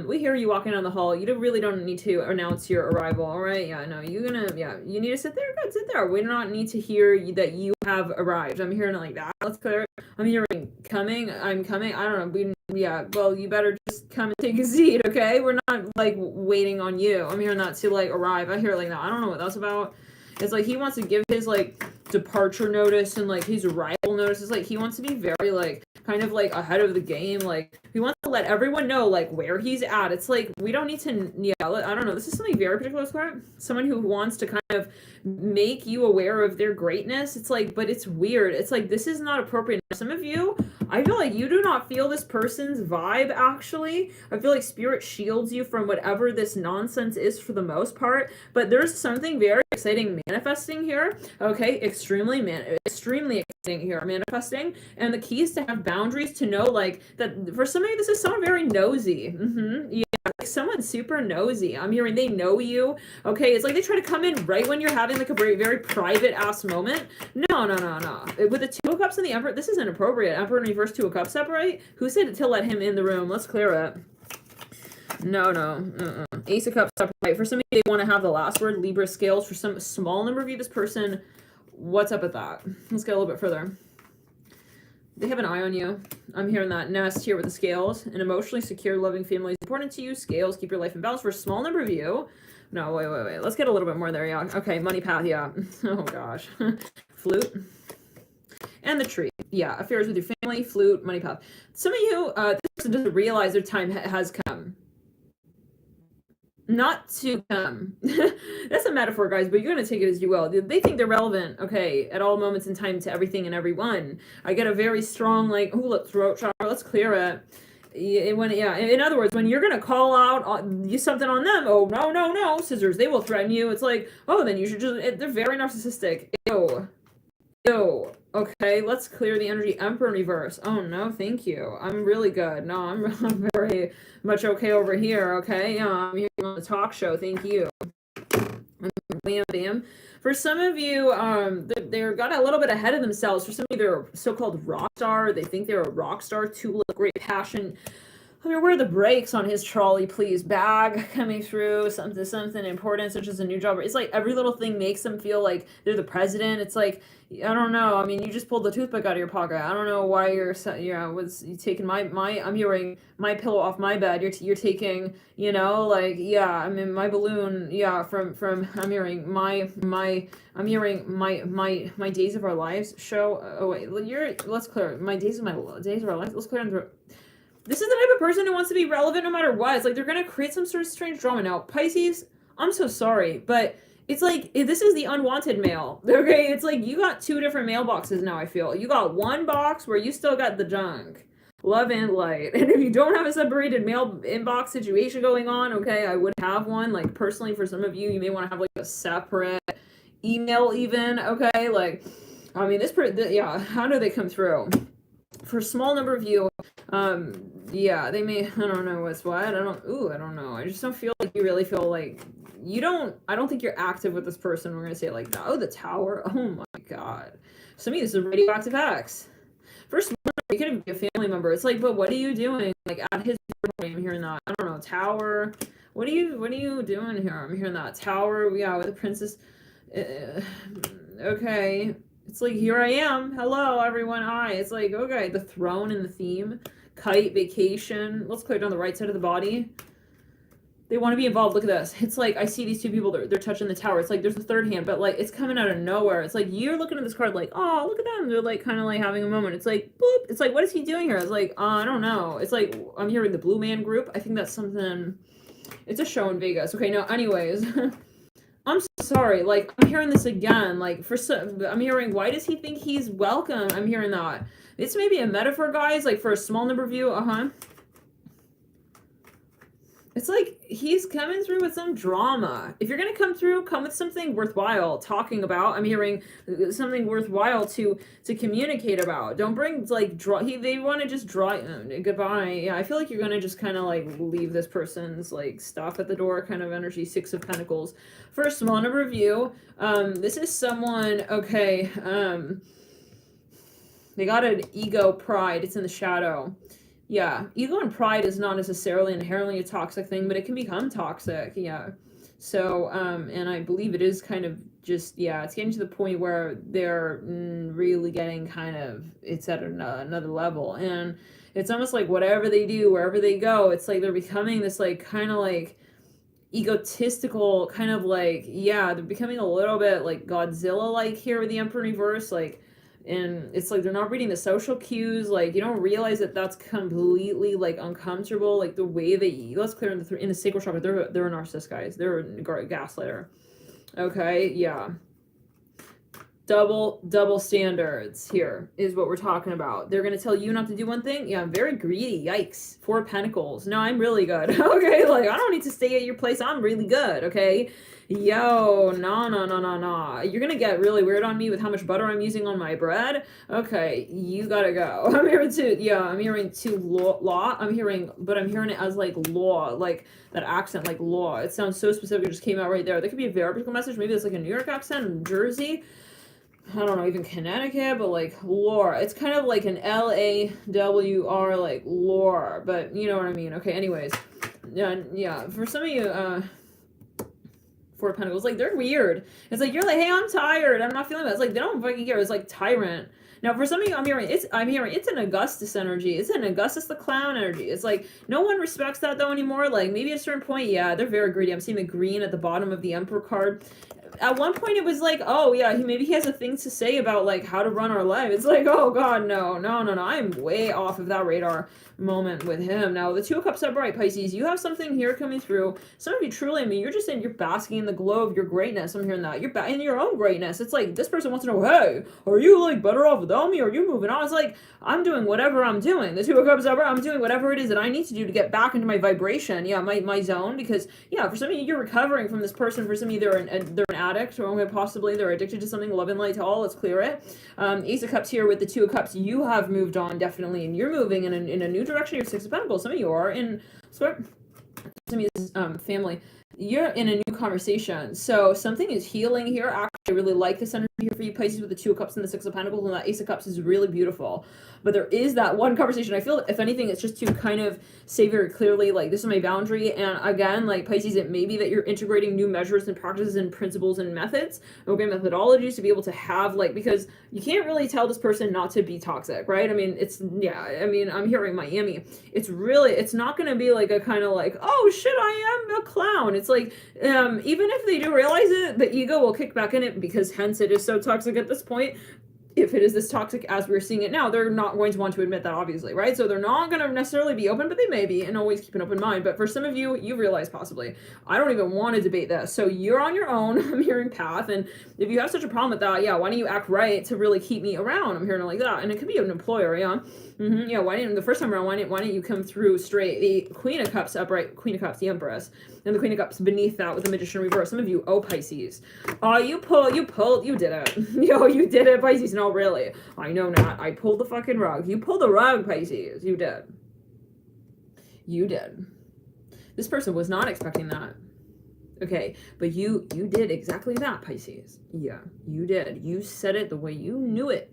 We hear you walking down the hall. You really don't need to announce your arrival, all right? Yeah, no, you need to sit there. Good, sit there. We do not need to hear that you have arrived. I'm hearing it like that. Let's clear. I'm hearing coming. I'm coming. I don't know. Well, you better just come and take a seat, okay? We're not, like, waiting on you. I'm hearing that to, like, arrive. I hear it like that. I don't know what that's about. It's like he wants to give his, like, departure notice and, like, his arrival notice. It's like he wants to be very, like, kind of, like, ahead of the game. Like, he wants to let everyone know, like, where he's at. It's like, we don't need to, I don't know. This is something very particular, Square. Someone who wants to kind of make you aware of their greatness. It's like, but it's weird. It's like, this is not appropriate. Some of you, I feel like you do not feel this person's vibe, actually. I feel like spirit shields you from whatever this nonsense is for the most part. But there's something very exciting manifesting here. Okay, extremely exciting here, manifesting. And the key is to have boundaries, to know, like, that for some of you, this is someone very nosy. Yeah, like someone super nosy. I'm hearing they know you. Okay, it's like they try to come in right when you're having like a very, very private ass moment. No. With the Two of Cups and the Emperor, this is inappropriate. Emperor in reverse, Two of Cups separate. Who said to let him in the room? Let's clear it. No. Ace of Cups upright. For some of you, they want to have the last word. Libra scales. For some small number of you, this person, what's up with that? Let's get a little bit further. They have an eye on you. I'm hearing that nest here with the scales. An emotionally secure, loving family is important to you. Scales, keep your life in balance. For a small number of you. No, wait. Let's get a little bit more there, yeah. Okay, money path, yeah. Oh, gosh. Flute. And the tree. Yeah, affairs with your family, flute, money path. Some of you, this person doesn't realize their time has come. Not to come. That's a metaphor, guys, but you're going to take it as you will. They think they're relevant, okay, at all moments in time to everything and everyone. I get a very strong, like, ooh, throat chakra, let's clear it. In other words, when you're going to call out something on them, oh, no, scissors, they will threaten you. It's like, oh, then you should just, they're very narcissistic. Ew. Okay, let's clear the energy. Emperor in reverse. Oh, no, thank you. I'm really good. No, I'm very much okay over here, okay? I'm here on the talk show. Thank you. Bam. For some of you, they're got a little bit ahead of themselves. For some of you, they're a so-called rock star. They think they're a rock star. Tulip, great passion. I mean, where are the brakes on his trolley, please? Bag coming through, something important, such as a new job. It's like every little thing makes them feel like they're the president. It's like, I don't know. I mean, you just pulled the toothpick out of your pocket. I don't know why you're taking I'm hearing my pillow off my bed. You're taking, like, yeah, I mean, my balloon, yeah, from I'm hearing my Days of Our Lives show. Oh wait, let's clear my Days of Our Lives. Let's clear them. This is the type of person who wants to be relevant no matter what. It's like they're going to create some sort of strange drama. Now, Pisces, I'm so sorry, but it's like, this is the unwanted mail. Okay, it's like you got two different mailboxes now, I feel. You got one box where you still got the junk. Love and light. And if you don't have a separated mail inbox situation going on, okay, I would have one. Like, personally, for some of you, you may want to have, like, a separate email even, okay? Like, I mean, how do they come through? For a small number of you, yeah, they may, I don't know what's what, I don't know. I just don't feel like you really feel like, I don't think you're active with this person. We're going to say it like that. Oh, the Tower. Oh my God. Some of you, this is a radioactive X. First, you could be a family member. It's like, but what are you doing? Like, at his party, I'm hearing that. I don't know, Tower. What are you doing here? I'm hearing that. Tower, yeah, with the princess. Okay. It's like, here I am. Hello, everyone. Hi. It's like, okay, the throne and the theme. Kite, vacation. Let's clear down the right side of the body. They want to be involved. Look at this. It's like, I see these two people, they're touching the tower. It's like, there's a third hand, but like, it's coming out of nowhere. It's like, you're looking at this card like, oh, look at them. They're like, kind of like having a moment. It's like, boop. It's like, what is he doing here? It's like, I don't know. It's like, I'm hearing the Blue Man Group. I think that's something, it's a show in Vegas. Okay, no, anyways. I'm sorry. Like, I'm hearing this again. Like, I'm hearing, why does he think he's welcome? I'm hearing that. It's maybe a metaphor, guys, like for a small number of you. It's like he's coming through with some drama. If you're going to come through, come with something worthwhile talking about. I'm hearing something worthwhile to communicate about. Don't bring like they want to just draw goodbye. Yeah, I feel like you're going to just kind of like leave this person's like stuff at the door kind of energy. 6 of Pentacles. For a small number of you, this is someone, okay, they got an ego, pride. It's in the shadow. Yeah, ego and pride is not necessarily inherently a toxic thing, but it can become toxic. Yeah. So, and I believe it is kind of just, yeah, it's getting to the point where they're really getting kind of, it's at another level. And it's almost like whatever they do, wherever they go, it's like they're becoming this like kind of like egotistical kind of like, yeah, they're becoming a little bit like Godzilla-like here with the Emperor reverse, like, and it's like they're not reading the social cues. Like, you don't realize that that's completely like uncomfortable. Like the way they, let's clear in the sacral chakra. They're a narcissist, guys. They're a gaslighter. Okay, yeah. Double standards here is what we're talking about. They're gonna tell you not to do one thing. Yeah, I'm very greedy. Yikes. 4 of Pentacles. No, I'm really good. Okay, like I don't need to stay at your place. I'm really good. Okay. Yo, no. You're gonna get really weird on me with how much butter I'm using on my bread. Okay, you gotta go. I'm hearing too, yeah, I'm hearing too law. I'm hearing it as like law, like that accent, like law. It sounds so specific, it just came out right there. There could be a very particular message. Maybe it's like a New York accent, Jersey. I don't know, even Connecticut, but like lore. It's kind of like an LAWR, like lore, but you know what I mean. Okay, anyways. Yeah, for some of you, 4 of Pentacles, like they're weird. It's like you're like, hey, I'm tired. I'm not feeling that. It's like they don't fucking care. It's like tyrant. Now, for some of you, I'm hearing it's an Augustus energy. It's an Augustus the clown energy. It's like no one respects that though anymore. Like maybe at a certain point, yeah, they're very greedy. I'm seeing the green at the bottom of the Emperor card. At one point it was like, oh yeah, maybe he has a thing to say about like how to run our life. It's like, oh god, no. I'm way off of that radar moment with him. Now the 2 of Cups upright, Pisces, you have something here coming through. Some of you truly, I mean, you're just saying you're basking in the glow of your greatness. I'm hearing that. You're in your own greatness. It's like this person wants to know, hey, are you like better off without me? Are you moving on? It's like, I'm doing whatever I'm doing. The 2 of Cups upright, I'm doing whatever it is that I need to do to get back into my vibration. Yeah, my zone. Because yeah, for some of you, you're recovering from this person. For some of you, they're an addict, or possibly they're addicted to something. Love and light to all. Let's clear it. Ace of Cups here with the 2 of Cups. You have moved on, definitely, and you're moving in a new direction. You're 6 of Pentacles. Some of you are in some of you family. You're in a new conversation. So something is healing here. Actually, I really like this energy here for you, Pisces, with the 2 of Cups and the 6 of Pentacles, and that Ace of Cups is really beautiful. But there is that one conversation. I feel, if anything, it's just to kind of say very clearly, like, this is my boundary. And again, like, Pisces, it may be that you're integrating new measures and practices and principles and methods, okay, methodologies to be able to have, like, because you can't really tell this person not to be toxic, right? I mean, I'm hearing Miami. It's not going to be like a kind of like, oh shit, I am a clown. It's like, even if they do realize it, the ego will kick back in it, because hence it is so toxic at this point. If it is this toxic as we're seeing it now, they're not going to want to admit that, obviously, right? So they're not going to necessarily be open, but they may be, and always keep an open mind. But for some of you, you realize possibly, I don't even want to debate this. So you're on your own, I'm hearing path, and if you have such a problem with that, yeah, why don't you act right to really keep me around? I'm hearing it like that, and it could be an employer, yeah. Yeah, why didn't the first time around, why didn't you come through straight? The Queen of Cups upright, Queen of Cups, the Empress, and the Queen of Cups beneath that with the Magician reverse. Some of you, oh, Pisces. You did it. Yo, you did it, Pisces. No, really. I know not. I pulled the fucking rug. You pulled the rug, Pisces. You did. You did. This person was not expecting that. Okay, but you did exactly that, Pisces. Yeah, you did. You said it the way you knew it.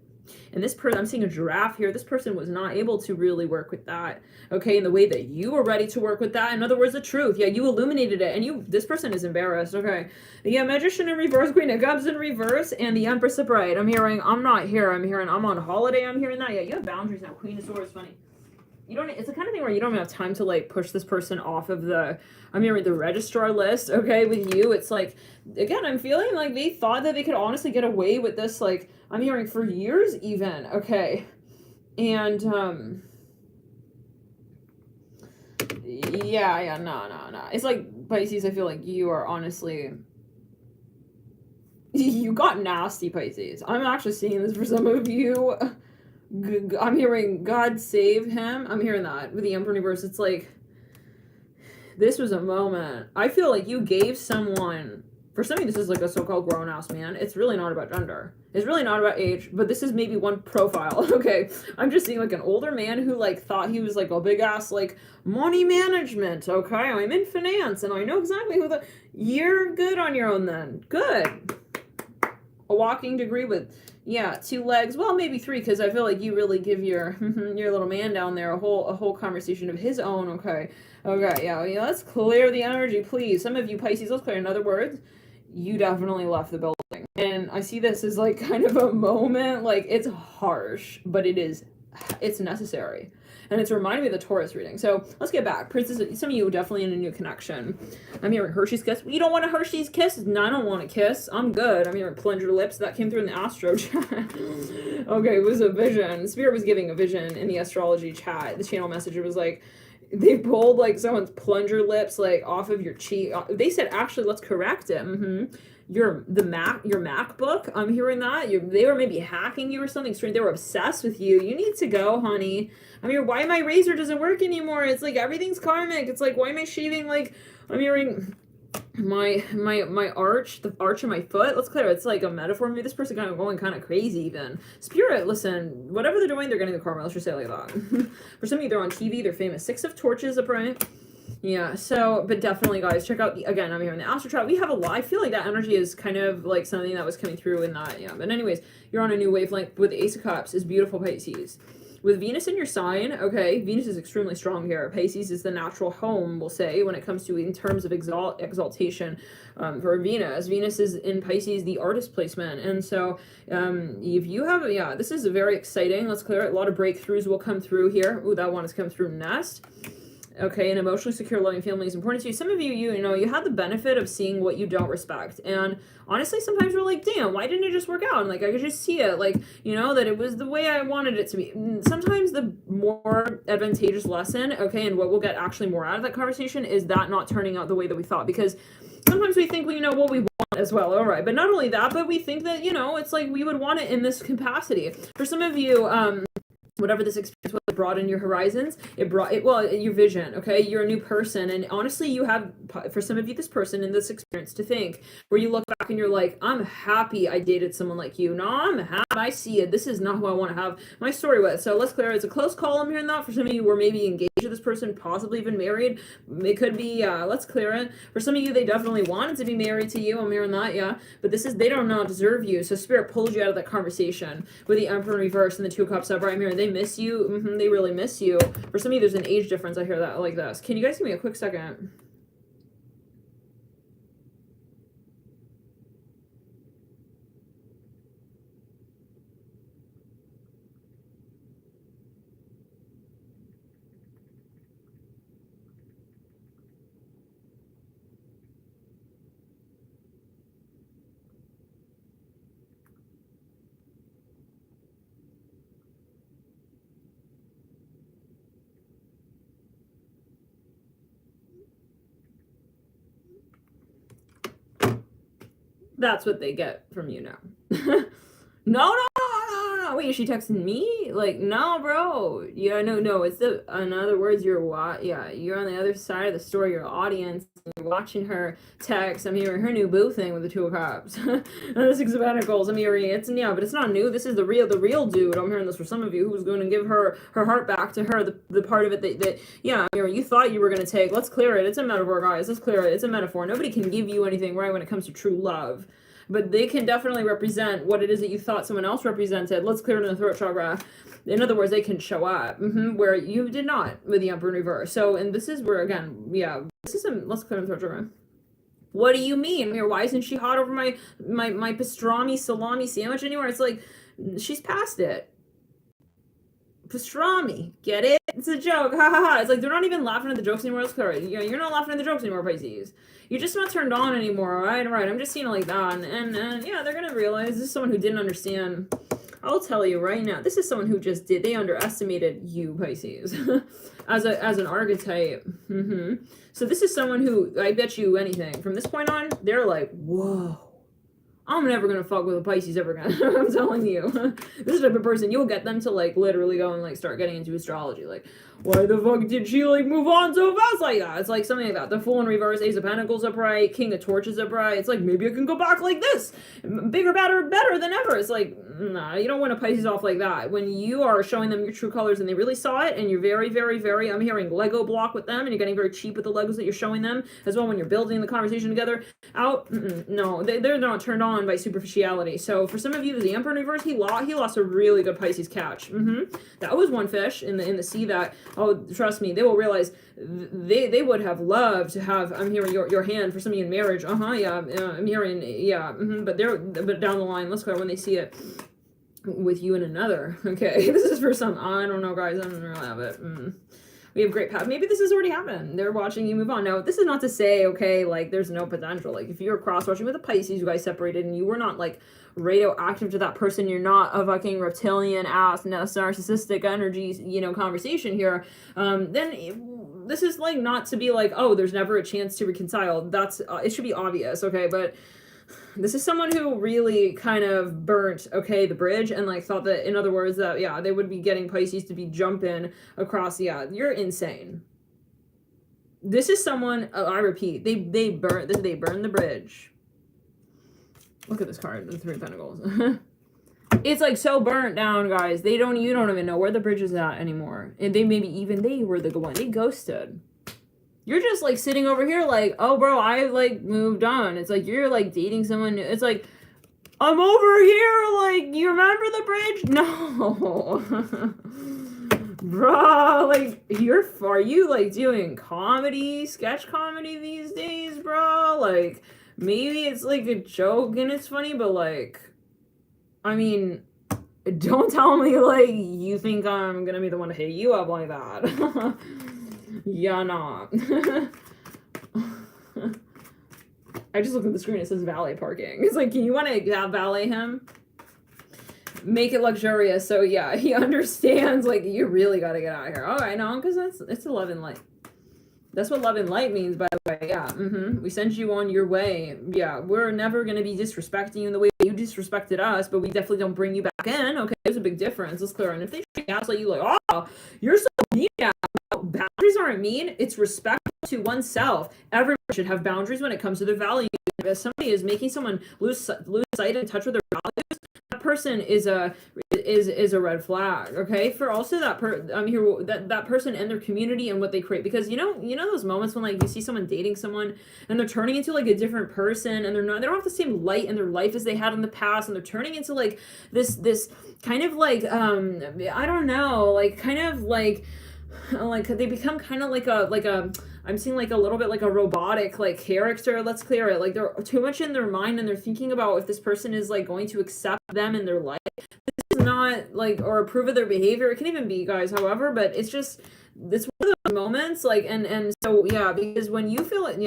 And this person, I'm seeing a giraffe here. This person was not able to really work with that. Okay, in the way that you were ready to work with that. In other words, the truth. Yeah, you illuminated it, and this person is embarrassed. Okay, the Magician in reverse, Queen of Cups in reverse, and the Empress upright. I'm hearing, I'm not here. I'm hearing, I'm on holiday. I'm hearing that. Yeah, you have boundaries now. Queen of Swords, funny. you don't, it's the kind of thing where you don't have time to like push this person off of the, I'm hearing the registrar list, okay, with you. It's like, again, I'm feeling like they thought that they could honestly get away with this, like, I'm hearing for years even, okay. And, no. It's like, Pisces, I feel like you are honestly, you got nasty, Pisces. I'm actually seeing this for some of you. I'm hearing God save him. I'm hearing that with the Emperor Reverse. It's like, this was a moment. I feel like you gave someone, for some of you, this is like a so-called grown-ass man. It's really not about gender. It's really not about age, but this is maybe one profile, okay? I'm just seeing like an older man who like thought he was like a big-ass like money management, okay? I'm in finance and I know exactly who the, you're good on your own then. Good. A walking degree with, yeah, 2 legs, well, maybe 3, because I feel like you really give your your little man down there a whole conversation of his own, okay? Okay, yeah, let's clear the energy, please. Some of you Pisces, let's clear. In other words, you definitely left the building. And I see this as like kind of a moment, like it's harsh, but it's necessary. And it's reminding me of the Taurus reading. So let's get back. Princess, some of you are definitely in a new connection. I'm hearing Hershey's kiss. You don't want a Hershey's kiss? No, I don't want a kiss. I'm good. I'm hearing plunger lips. That came through in the astro chat. Okay, it was a vision. Spirit was giving a vision in the astrology chat. The channel message, it was like, they pulled like someone's plunger lips like off of your cheek. They said, actually, let's correct it. Your MacBook, I'm hearing that. They were maybe hacking you or something strange. They were obsessed with you. You need to go, honey. I'm hearing, why my razor doesn't work anymore? It's like everything's karmic. It's like, why am I shaving? Like, I'm hearing my arch, the arch of my foot. Let's clear it. It's like a metaphor. Maybe this person kind of going kind of crazy even. Spirit, listen, whatever they're doing, they're getting the karma. Let's just say it like that. For some of you, they're on TV. They're famous. 6 of Torches upright. Yeah, so, but definitely, guys, check out, again, I'm here in the astro chart. We have a lot. I feel like that energy is kind of like something that was coming through in that, yeah. But anyways, you're on a new wavelength with the Ace of Cups. Is beautiful, Pisces. With Venus in your sign, okay, Venus is extremely strong here. Pisces is the natural home, we'll say, when it comes to, in terms of exaltation for Venus. Venus is in Pisces, the artist placement. And so if you have, yeah, this is very exciting. Let's clear it. A lot of breakthroughs will come through here. Ooh, that one has come through Nest. Okay, an emotionally secure, loving family is important to you. Some of you, you know, you had the benefit of seeing what you don't respect. And honestly, sometimes we're like, damn, why didn't it just work out? And like, I could just see it, like, you know, that it was the way I wanted it to be. Sometimes the more advantageous lesson, okay, and what we'll get actually more out of that conversation is that not turning out the way that we thought. Because sometimes we think, well, you know, what we want as well, all right. But not only that, but we think that, you know, it's like we would want it in this capacity. For some of you, whatever this experience was, broaden your horizons. It brought it, well, your vision, okay? You're a new person. And honestly, you have, for some of you, this person in this experience to think, where you look back and you're like, I'm happy I dated someone like you. No, I'm happy I see it. This is not who I want to have my story with. So let's clear it. It's a close call. I'm hearing that. For some of you were maybe engaged to this person, possibly even married. It could be, let's clear it. For some of you, they definitely wanted to be married to you. I'm hearing that, yeah. But this is, they don't not deserve you. So Spirit pulled you out of that conversation with the Emperor in reverse and the 2 cups upright. I'm hearing they miss you. They really miss you. For some of you, there's an age difference. I hear that like this. Can you guys give me a quick second? That's what they get from you now. No. Wait, is she texting me? Like, no, bro. Yeah, no. It's the, in other words, you're you're on the other side of the story. Your audience, you're watching her text. I'm hearing her new boo thing with the 2 of Cups. And the 6 of Pentacles. I'm hearing it's, yeah, but it's not new. This is the real dude. I'm hearing this for some of you who's going to give her heart back to her. The part of it that yeah, you thought you were going to take. Let's clear it. It's a metaphor, guys. Let's clear it. It's a metaphor. Nobody can give you anything right when it comes to true love. But they can definitely represent what it is that you thought someone else represented. Let's clear it in the throat chakra. In other words, they can show up where you did not with the Emperor in reverse. So, and this is where, again, yeah, this is let's clear in the throat chakra. What do you mean? Why isn't she hot over my pastrami salami sandwich anymore? It's like, she's past it. Pastrami, get it? It's a joke. Ha ha ha. It's like they're not even laughing at the jokes anymore. Let's clear it. You're not laughing at the jokes anymore, Pisces. You're just not turned on anymore, alright? Alright, I'm just seeing it like that. And yeah, they're gonna realize this is someone who didn't understand. I'll tell you right now, this is someone who just they underestimated you, Pisces, as an archetype. So this is someone who, I bet you anything, from this point on, they're like, whoa. I'm never gonna fuck with a Pisces ever again. I'm telling you. This is the type of person, you'll get them to like literally go and like start getting into astrology. Like, why the fuck did she like move on so fast like that? It's like something like that. The Fool in reverse, Ace of Pentacles upright, King of Torches upright. It's like, maybe I can go back like this. Bigger, better than ever. It's like, nah, you don't want a Pisces off like that. When you are showing them your true colors and they really saw it, and you're very, very, very, I'm hearing Lego block with them, and you're getting very cheap with the Legos that you're showing them, as well when you're building the conversation together out, no, they're not turned on by superficiality. So for some of you, the Emperor in reverse, he lost a really good Pisces catch. That was one fish in the sea that, oh, trust me, they will realize they would have loved to have, I'm hearing your hand for somebody in marriage. Yeah, I'm hearing, yeah, but down the line, let's go when they see it with you and another. Okay, this is for some, I don't know, guys, I don't really have it. We have great path. Maybe this has already happened. They're watching you move on. Now, this is not to say, okay, like, there's no potential. Like, if you're cross-watching with a Pisces, you guys separated, and you were not, like, radioactive to that person, you're not a fucking reptilian ass, narcissistic energy, you know, conversation here, then this is, like, not to be like, oh, there's never a chance to reconcile. That's, it should be obvious, okay? But this is someone who really kind of burnt, okay, the bridge, and like thought that, in other words, that, yeah, they would be getting Pisces to be jumping across. Yeah, you're insane. This is someone, I repeat, they burn the bridge. Look at this card, the Three of Pentacles. It's like so burnt down, guys. You don't even know where the bridge is at anymore. And they were the one, they ghosted. You're just like sitting over here like, oh bro, I like moved on. It's like you're like dating someone new. It's like, I'm over here, like, you remember the bridge? No. Bro, like, are you like doing comedy, sketch comedy these days, bro? Like, maybe it's like a joke and it's funny, but like, I mean, don't tell me like you think I'm gonna be the one to hit you up like that. Yeah, nah. I just looked at the screen, it says valet parking. It's like, you want to have valet him? Make it luxurious. So yeah, he understands, like, you really got to get out of here. All right, no, because it's a love and light. That's what love and light means, by the way. Yeah, we send you on your way. Yeah, we're never going to be disrespecting you in the way you disrespected us, but we definitely don't bring you back in. Okay, there's a big difference. Let's clear. And if they gaslight you like, oh, you're so mean. Yeah, boundaries aren't mean. It's respectful to oneself. Everyone should have boundaries when it comes to their values. If somebody is making someone lose sight and touch with their values, that person is a red flag. Okay, for also that that person and their community and what they create, because you know those moments when like you see someone dating someone and they're turning into like a different person, and they don't have the same light in their life as they had in the past, and they're turning into like this kind of like I don't know, like kind of like they become kind of like a I'm seeing like a little bit like a robotic like character. Let's clear it. Like they're too much in their mind, and they're thinking about if this person is like going to accept them in their life. This is not like, or approve of their behavior. It can even be, guys, however, but it's one of those moments, like, and so yeah, because when you feel like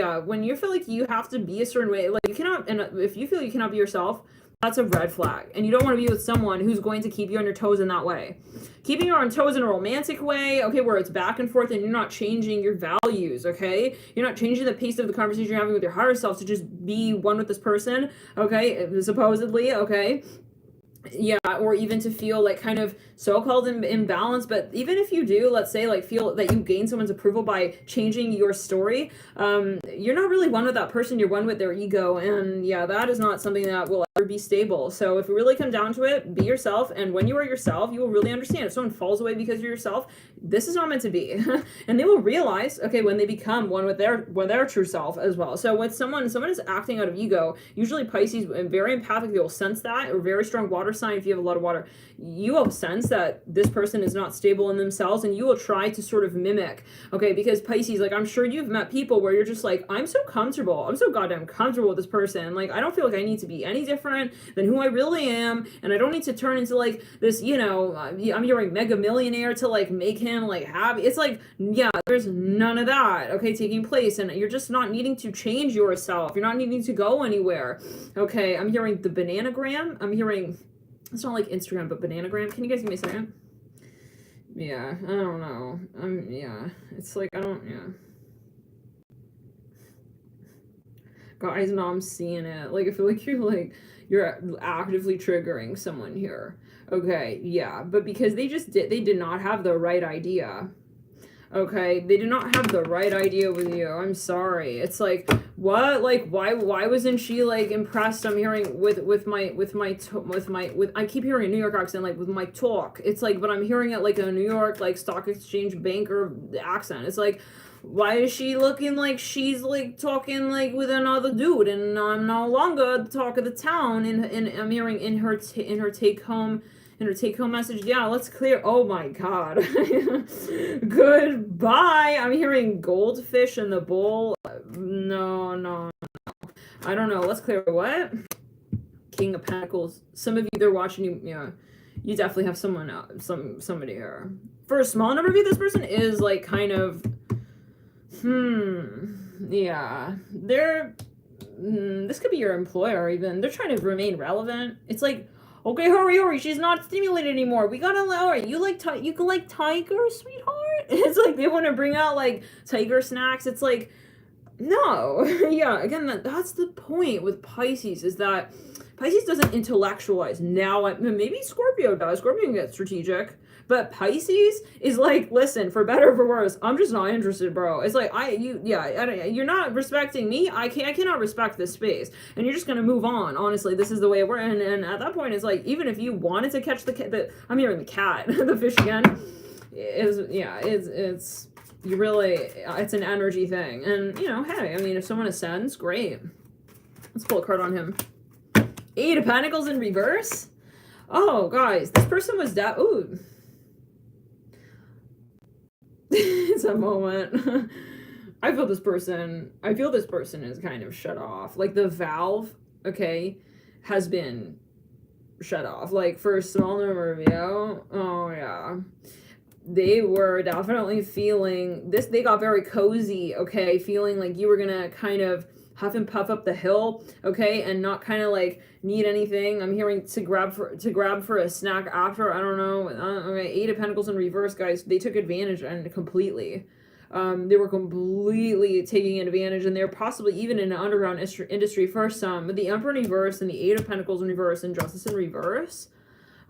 you have to be a certain way, like you cannot, and if you feel you cannot be yourself, that's a red flag. And you don't want to be with someone who's going to keep you on your toes in that way. Keeping you on toes in a romantic way, okay, where it's back and forth and you're not changing your values, okay? You're not changing the pace of the conversation you're having with your higher self to just be one with this person, okay, supposedly, okay? Yeah, or even to feel like kind of so-called imbalance. But even if you do, let's say, like, feel that you gain someone's approval by changing your story, you're not really one with that person, you're one with their ego. And yeah, that is not something that will ever be stable. So if it really comes down to it, be yourself, and when you are yourself, you will really understand. If someone falls away because you're yourself, this is not meant to be. And they will realize, okay, when they become one with their true self as well. So when someone is acting out of ego, usually Pisces, very empathic, they will sense that, or very strong water sign, if you have a lot of water, you will sense that this person is not stable in themselves, and you will try to sort of mimic, okay? Because Pisces, like, I'm sure you've met people where you're just like, I'm so comfortable, I'm so goddamn comfortable with this person, like, I don't feel like I need to be any different, different than who I really am, and I don't need to turn into like this, you know, I'm hearing mega millionaire to like make him like happy. It's like, yeah, there's none of that, okay, taking place, and you're just not needing to change yourself. You're not needing to go anywhere, okay? I'm hearing the bananagram. I'm hearing, it's not like Instagram, but bananagram. Can you guys give me a second? Yeah, I don't know. Yeah, it's like, I don't, yeah. Guys, no, I'm seeing it. Like, I feel like you're actively triggering someone here. Okay, yeah, but because they did not have the right idea. Okay, they did not have the right idea with you. I'm sorry. It's like, what? Like, why wasn't she like impressed? I'm hearing with I keep hearing a New York accent, like with my talk. It's like, but I'm hearing it like a New York like stock exchange banker accent. It's like, why is she looking like she's like talking like with another dude, and I'm no longer the talk of the town? And I'm hearing in her take home message, yeah, let's clear. Oh my god. Goodbye. I'm hearing goldfish in the bowl. No. I don't know. Let's clear what? King of Pentacles. Some of you, they're watching you. Yeah, you definitely have somebody here. For a small number of you, this person is like kind of, yeah, they're, this could be your employer even. They're trying to remain relevant. It's like, okay, hurry, she's not stimulated anymore. We gotta allow her. You can like tiger, sweetheart? It's like they want to bring out like tiger snacks. It's like, no. Yeah, again, that's the point with Pisces, is that Pisces doesn't intellectualize. Now, maybe Scorpio does. Scorpio can get strategic. But Pisces is like, listen, for better or for worse, I'm just not interested, bro. It's like, you're not respecting me. I cannot respect this space, and you're just gonna move on. Honestly, this is the way we're in. And at that point, it's like, even if you wanted to catch I'm hearing the cat, the fish again. It's you really, it's an energy thing, and you know, hey, I mean, if someone ascends, great. Let's pull a card on him. 8 of Pentacles in reverse. Oh, guys, this person was ooh. It's a moment. I feel this person is kind of shut off. Like the valve, okay, has been shut off. Like for a small number of you, oh yeah. They were definitely feeling this. They got very cozy, okay, feeling like you were gonna kind of huff and puff up the hill, okay, and not kind of like need anything. I'm hearing to grab for a snack after. I don't know. Okay, 8 of Pentacles in reverse, guys. They took advantage and completely. They were completely taking advantage, and they're possibly even in an underground industry for some. But the Emperor in reverse and the 8 of Pentacles in reverse and Justice in reverse.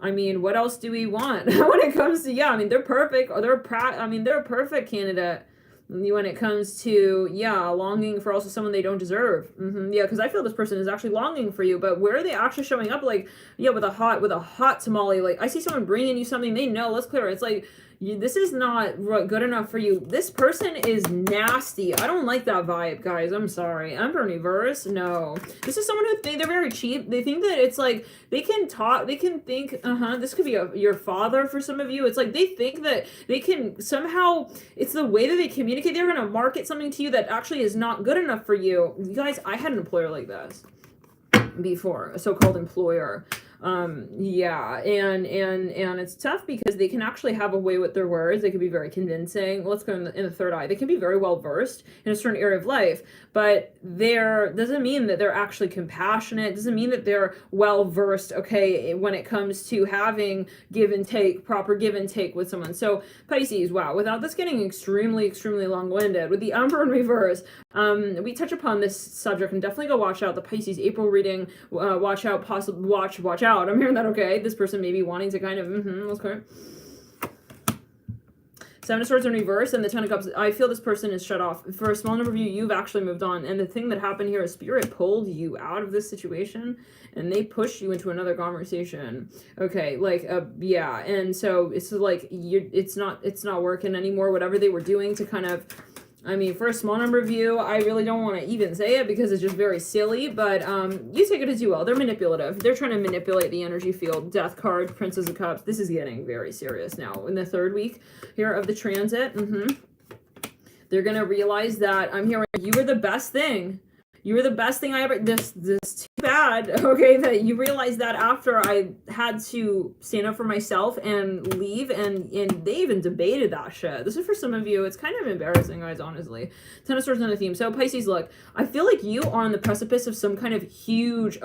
I mean, what else do we want when it comes to, yeah, I mean, they're perfect, or they're a perfect candidate when it comes to, yeah, longing for also someone they don't deserve. Yeah, because I feel this person is actually longing for you, but where are they actually showing up? Like, yeah, with a hot tamale. Like, I see someone bringing you something they know. Let's clear it. It's like, this is not good enough for you. This person is nasty. I don't like that vibe, guys. I'm sorry. Emperor reverse. No. This is someone who they're very cheap. They think that it's like they can talk. They can think. This could be your father for some of you. It's like they think that they can somehow. It's the way that they communicate. They're gonna market something to you that actually is not good enough for you. You guys, I had an employer like this before, a so-called employer. Yeah, and it's tough because they can actually have a way with their words. They can be very convincing. Let's go in the third eye. They can be very well versed in a certain area of life, but doesn't mean that they're actually compassionate. Doesn't mean that they're well versed, okay, when it comes to having proper give and take with someone. So Pisces, wow, without this getting extremely long-winded, with the Emperor in reverse, we touch upon this subject, and definitely go watch out the Pisces April reading. Watch out, watch out. I'm hearing that, okay, this person may be wanting to kind of, let's go. 7 of Swords in reverse and the 10 of Cups. I feel this person is shut off. For a small number of you, you've actually moved on. And the thing that happened here is Spirit pulled you out of this situation and they pushed you into another conversation. Okay, like, yeah. And so it's like, it's not working anymore. Whatever they were doing to kind of, I mean, for a small number of you, I really don't want to even say it because it's just very silly, but you take it as you will. They're manipulative. They're trying to manipulate the energy field. Death card, Princess of Cups. This is getting very serious now. In the third week here of the transit, they're going to realize that I'm hearing you were the best thing. You were the best thing I ever, this too bad, okay, that you realized that after I had to stand up for myself and leave, and they even debated that shit. This is for some of you, it's kind of embarrassing, guys, honestly. Ten of Swords on the theme. So Pisces, look, I feel like you are on the precipice of some kind of huge,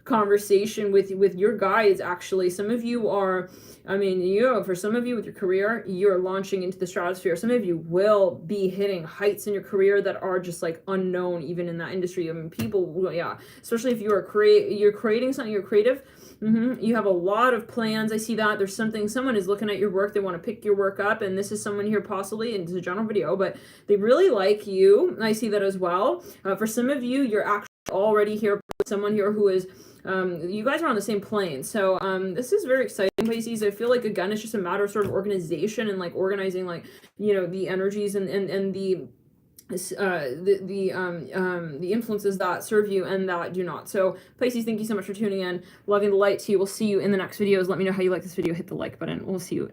conversation with your guides, actually. Some of you are, I mean, for some of you with your career, you're launching into the stratosphere. Some of you will be hitting heights in your career that are just like unknown even in that industry. I mean, people, yeah, especially if you're creating something, you're creative. You have a lot of plans. I see that there's someone is looking at your work. They want to pick your work up, and this is someone here possibly, and it's a general video, but they really like you. I see that as well. For some of you, you're actually already here with someone here who is, you guys are on the same plane. So this is very exciting, Pisces. I feel like, again, it's just a matter of sort of organization and like organizing, like, the energies and the influences that serve you and that do not. So Pisces, thank you so much for tuning in. Loving the light to you. We'll see you in the next videos. Let me know how you like this video. Hit the like button. We'll see you